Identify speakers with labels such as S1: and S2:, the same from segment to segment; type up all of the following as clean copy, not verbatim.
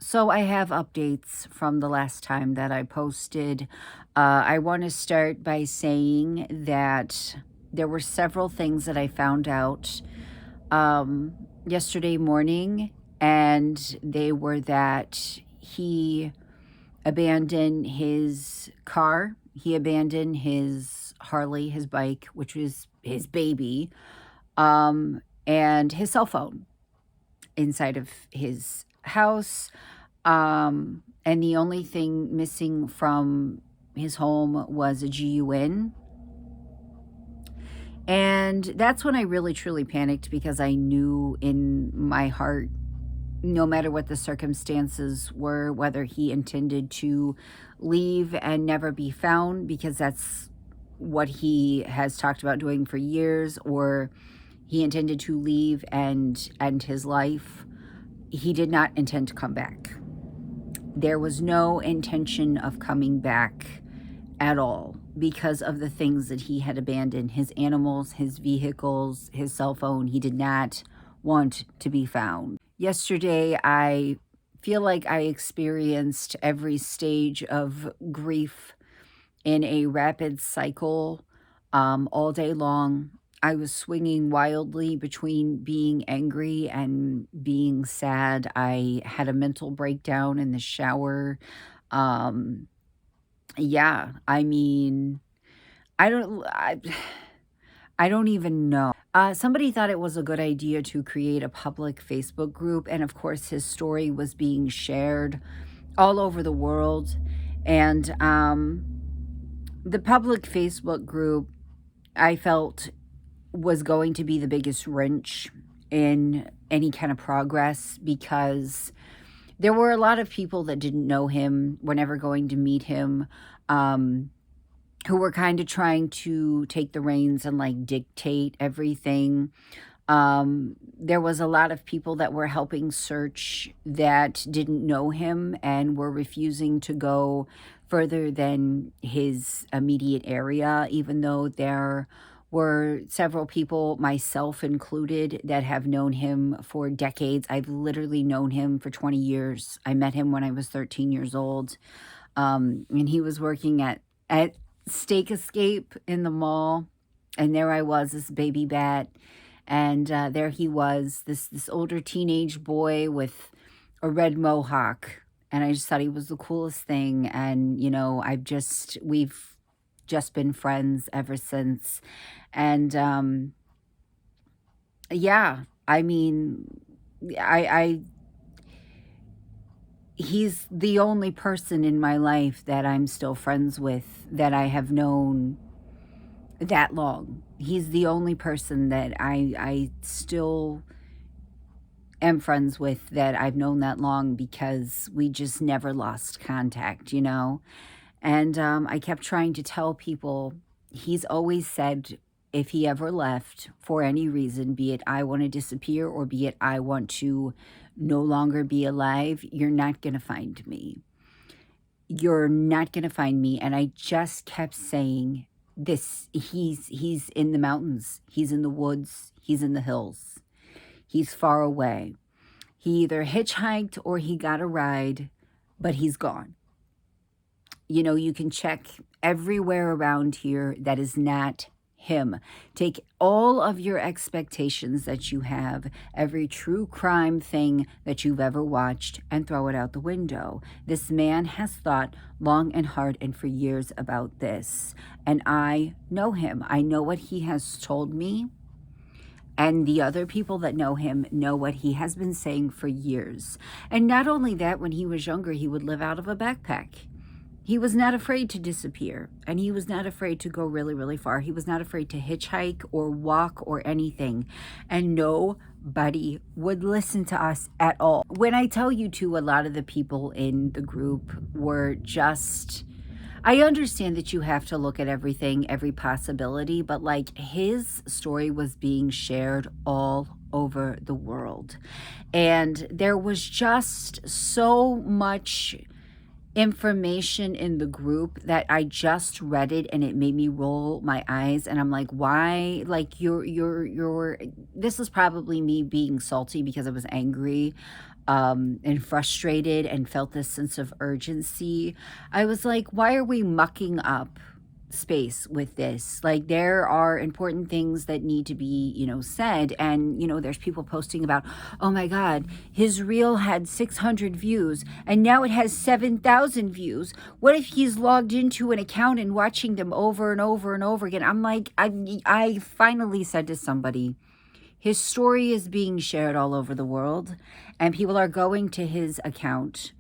S1: So I have updates from the last time that I posted. I want to start by saying that there were several things that I found out yesterday morning, and they were that he abandoned his car, he abandoned his Harley, his bike, which was his baby, and his cell phone inside of his house. And the only thing missing from his home was a GUN. And that's when I really truly panicked because I knew in my heart, no matter what the circumstances were, whether he intended to leave and never be found, because that's what he has talked about doing for years, or he intended to leave and end his life. He did not intend to come back. There was no intention of coming back at all because of the things that he had abandoned: his animals, his vehicles, his cell phone. He did not want to be found. Yesterday, I feel like I experienced every stage of grief in a rapid cycle all day long. I was swinging wildly between being angry and being sad. I had a mental breakdown in the shower. Um, yeah, I mean, I don't, I, I don't even know. Somebody thought it was a good idea to create a public Facebook group, and of course, his story was being shared all over the world. And the public Facebook group, I felt, was going to be the biggest wrench in any kind of progress, because there were a lot of people that didn't know him, were never going to meet him, who were kind of trying to take the reins and like dictate everything. There was a lot of people that were helping search that didn't know him and were refusing to go further than his immediate area, even though there were several people, myself included, that have known him for decades. I've literally known him for 20 years. I met him when I was 13 years old. And he was working at Steak Escape in the mall. And there I was, this baby bat. And there he was, this older teenage boy with a red mohawk. And I just thought he was the coolest thing. And, we've just been friends ever since. And yeah, I mean, I he's the only person in my life that I'm still friends with, that I have known that long. He's the only person that I still am friends with, that I've known that long, because we just never lost contact. And I kept trying to tell people, he's always said, if he ever left for any reason, be it I want to disappear or be it I want to no longer be alive, you're not going to find me. You're not going to find me. And I just kept saying this. He's in the mountains. He's in the woods. He's in the hills. He's far away. He either hitchhiked or he got a ride, but he's gone. You can check everywhere around here that is not him. Take all of your expectations that you have, every true crime thing that you've ever watched, and throw it out the window. This man has thought long and hard and for years about this. And I know him. I know what he has told me. And the other people that know him know what he has been saying for years. And not only that, when he was younger, he would live out of a backpack. He was not afraid to disappear, and he was not afraid to go really, really far. He was not afraid to hitchhike or walk or anything, and nobody would listen to us at all. When I tell you to, a lot of the people in the group were just... I understand that you have to look at everything, every possibility, but like, his story was being shared all over the world. And there was just so much information in the group that I just read it and it made me roll my eyes, and I'm like, why? Like, you're this is probably me being salty because I was angry. and frustrated and felt this sense of urgency. I was like, why are we mucking up space with this? Like, there are important things that need to be, said. And, there's people posting about, oh my God, his reel had 600 views and now it has 7,000 views. What if he's logged into an account and watching them over and over and over again? I'm like, I finally said to somebody, his story is being shared all over the world, and people are going to his account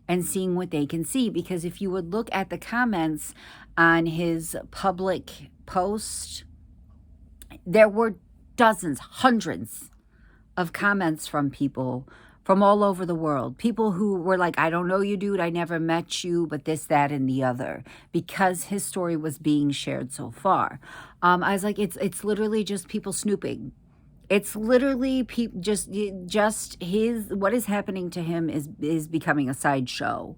S1: and seeing what they can see. Because if you would look at the comments on his public post, there were dozens, hundreds of comments from people from all over the world. People who were like, I don't know you, dude. I never met you, but this, that, and the other, because his story was being shared so far. I was like, it's literally just people snooping. It's literally just his, what is happening to him is becoming a sideshow.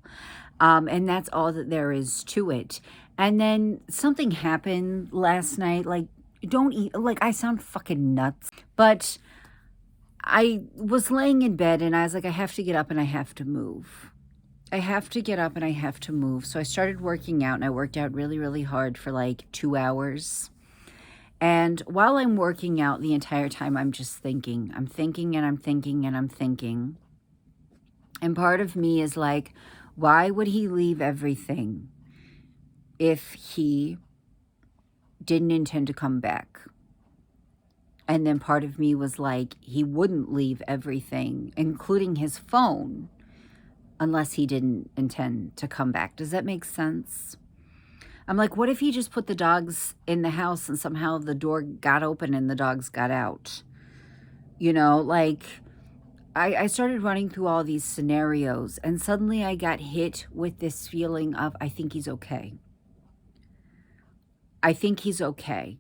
S1: And that's all that there is to it. And then something happened last night. Like, I sound fucking nuts, but I was laying in bed and I was like, I have to get up and I have to move. I have to get up and I have to move. So I started working out, and I worked out really, really hard for like 2 hours. And while I'm working out, the entire time I'm just thinking. I'm thinking and I'm thinking and I'm thinking. And part of me is like, why would he leave everything if he didn't intend to come back? And then part of me was like, he wouldn't leave everything, including his phone, unless he didn't intend to come back. Does that make sense? I'm like, what if he just put the dogs in the house and somehow the door got open and the dogs got out? I started running through all these scenarios, and suddenly I got hit with this feeling of, I think he's okay. I think he's okay.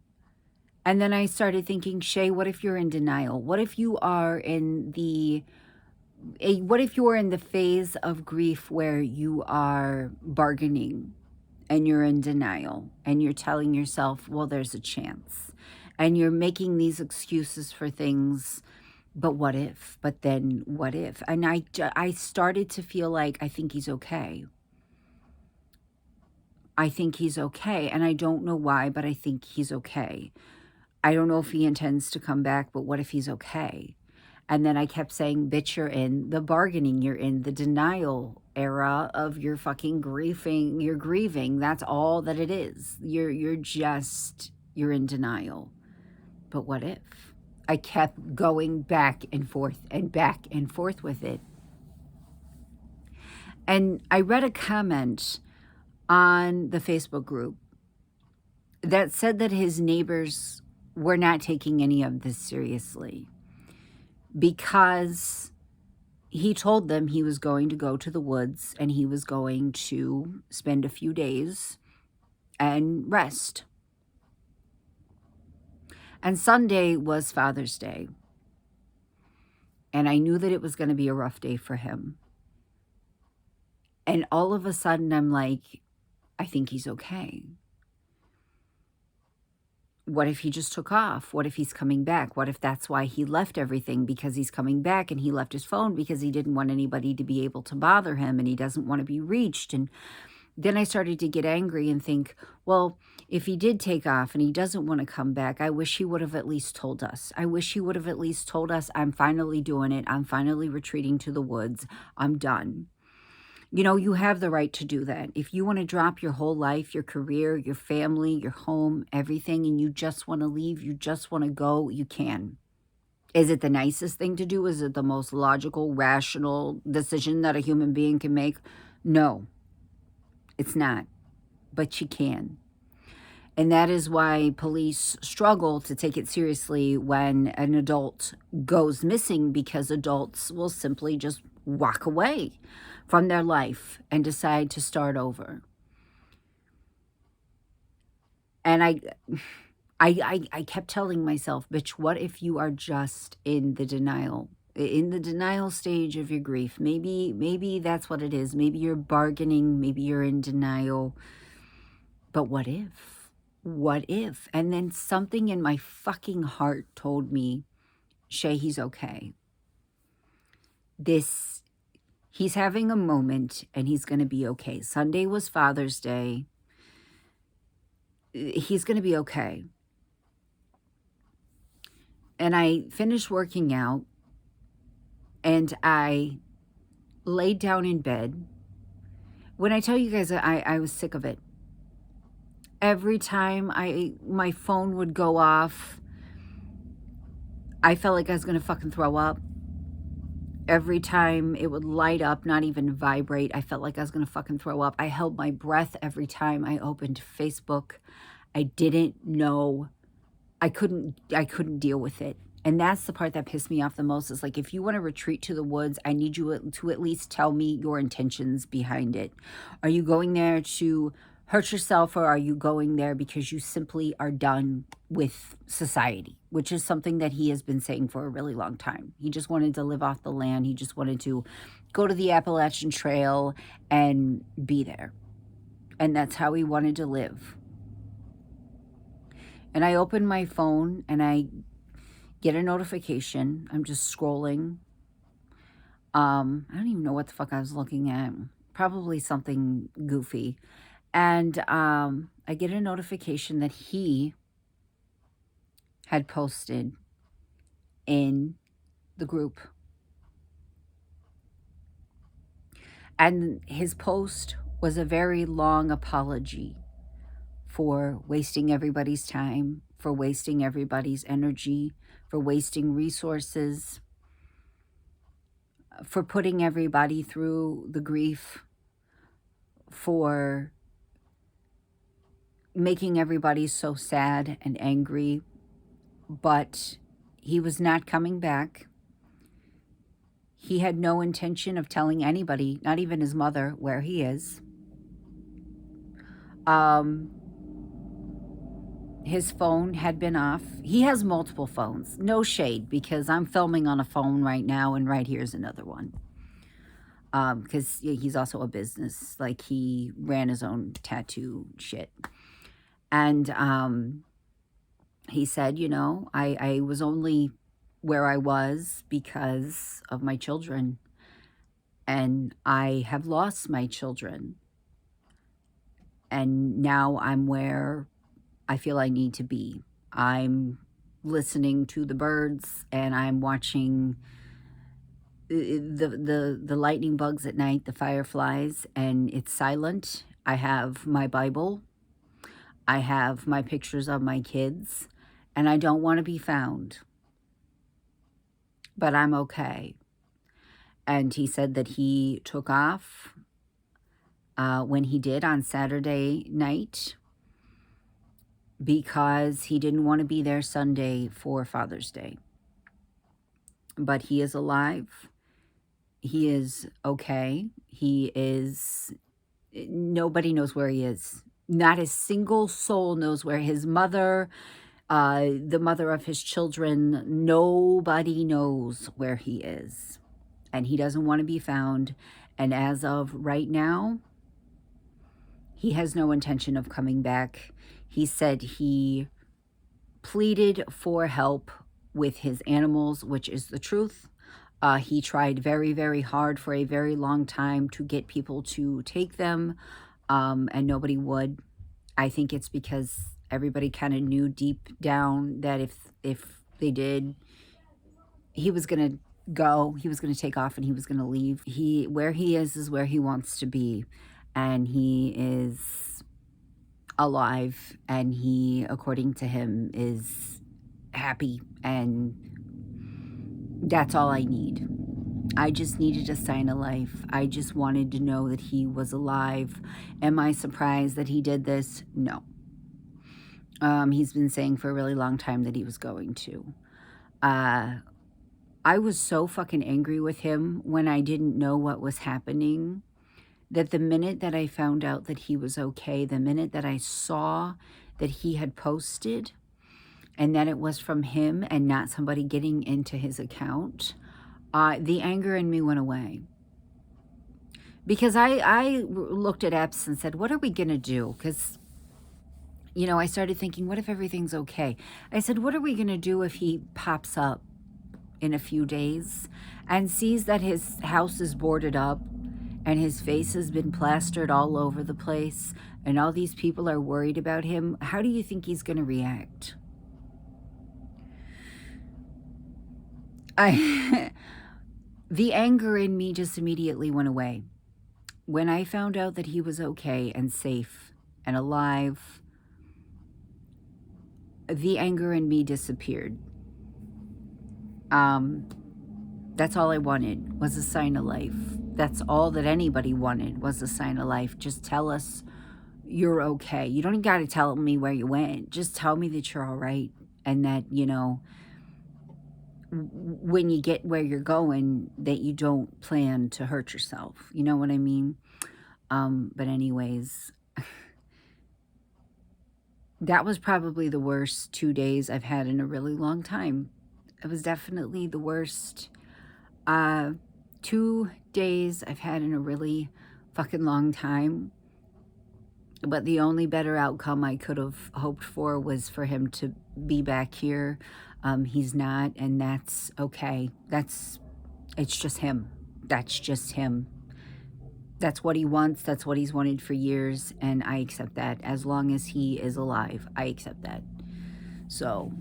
S1: And then I started thinking, Shay, what if you're in denial? What if you are what if you're in the phase of grief where you are bargaining and you're in denial and you're telling yourself, well, there's a chance, and you're making these excuses for things, but what if? But then what if? And I started to feel like, I think he's okay. I think he's okay. And I don't know why, but I think he's okay. I don't know if he intends to come back, but what if he's okay? And then I kept saying, bitch, you're in the bargaining, you're in the denial era of your fucking grieving, you're grieving. That's all that it is. You're in denial. But what if? I kept going back and forth with it. And I read a comment on the Facebook group that said that his neighbors were not taking any of this seriously, because he told them he was going to go to the woods and he was going to spend a few days and rest. And Sunday was Father's Day. And I knew that it was going to be a rough day for him. And all of a sudden, I'm like, I think he's okay. What if he just took off? What if he's coming back? What if that's why he left everything, because he's coming back, and he left his phone because he didn't want anybody to be able to bother him, and he doesn't want to be reached? And then I started to get angry and think, well, if he did take off and he doesn't want to come back, I wish he would have at least told us. I wish he would have at least told us, I'm finally doing it. I'm finally retreating to the woods. I'm done. You have the right to do that. If you want to drop your whole life, your career, your family, your home, everything, and you just want to leave, you just want to go, you can. Is it the nicest thing to do? Is it the most logical, rational decision that a human being can make? No, it's not. But you can. And that is why police struggle to take it seriously when an adult goes missing, because adults will simply just walk away from their life and decide to start over. And I kept telling myself, bitch, what if you are just in the denial stage of your grief? Maybe that's what it is. Maybe you're bargaining, maybe you're in denial. But what if? What if? And then something in my fucking heart told me, Shay, he's okay. This He's having a moment and he's going to be okay. Sunday was Father's Day. He's going to be okay. And I finished working out and I laid down in bed. When I tell you guys, I was sick of it. Every time my phone would go off, I felt like I was going to fucking throw up. Every time it would light up, not even vibrate, I felt like I was going to fucking throw up. I held my breath every time I opened Facebook. I didn't know. I couldn't deal with it. And that's the part that pissed me off the most, is like, if you want to retreat to the woods, I need you to at least tell me your intentions behind it. Are you going there to hurt yourself, or are you going there because you simply are done with society, which is something that he has been saying for a really long time. He just wanted to live off the land. He just wanted to go to the Appalachian Trail and be there. And that's how he wanted to live. And I open my phone and I get a notification. I'm just scrolling. I don't even know what the fuck I was looking at. Probably something goofy. And I get a notification that he had posted in the group. And his post was a very long apology for wasting everybody's time, for wasting everybody's energy, for wasting resources, for putting everybody through the grief, for making everybody so sad and angry. But he was not coming back. He had no intention of telling anybody, not even his mother, where he is. His phone had been off. He has multiple phones. No shade, because I'm filming on a phone right now, and right here's another one. Because he's also a business. Like, he ran his own tattoo shit. And he said, you know, I was only where I was because of my children. And I have lost my children. And now I'm where I feel I need to be. I'm listening to the birds, and I'm watching the lightning bugs at night, the fireflies, and it's silent. I have my Bible. I have my pictures of my kids, and I don't want to be found. But I'm okay. And he said that he took off when he did on Saturday night, because he didn't want to be there Sunday for Father's Day. But he is alive. He is okay. He is, nobody knows where he is. Not a single soul knows where his mother, the mother of his children, nobody knows where he is. And he doesn't want to be found. And as of right now, he has no intention of coming back. He said he pleaded for help with his animals, which is the truth. He tried very, very hard for a very long time to get people to take them, and nobody would. I think it's because everybody kind of knew deep down that if they did, he was going to go, he was going to take off, and he was going to leave. Where he is where he wants to be, and he is alive, and he, according to him, is happy, and that's all I need. I just needed a sign of life. I just wanted to know that he was alive. Am I surprised that he did this? No. He's been saying for a really long time that he was going to. I was so fucking angry with him when I didn't know what was happening, that the minute that I found out that he was okay, the minute that I saw that he had posted and that it was from him and not somebody getting into his account, the anger in me went away. Because I looked at Epps and said, what are we going to do? Because, you know, I started thinking, what if everything's okay? I said, what are we going to do if he pops up in a few days and sees that his house is boarded up and his face has been plastered all over the place and all these people are worried about him, how do you think he's going to react? The anger in me just immediately went away. When I found out that he was okay and safe and alive, the anger in me disappeared. That's all I wanted, was a sign of life. That's all that anybody wanted, was a sign of life. Just tell us you're okay. You don't got to tell me where you went. Just tell me that you're all right and that, you know, when you get where you're going, that you don't plan to hurt yourself. You know what I mean? But anyways, that was probably the worst 2 days I've had in a really long time. It was definitely the worst 2 days I've had in a really fucking long time. But the only better outcome I could have hoped for was for him to be back here. He's not, and that's okay. It's just him. That's just him. That's what he wants. That's what he's wanted for years, and I accept that. As long as he is alive, I accept that. So,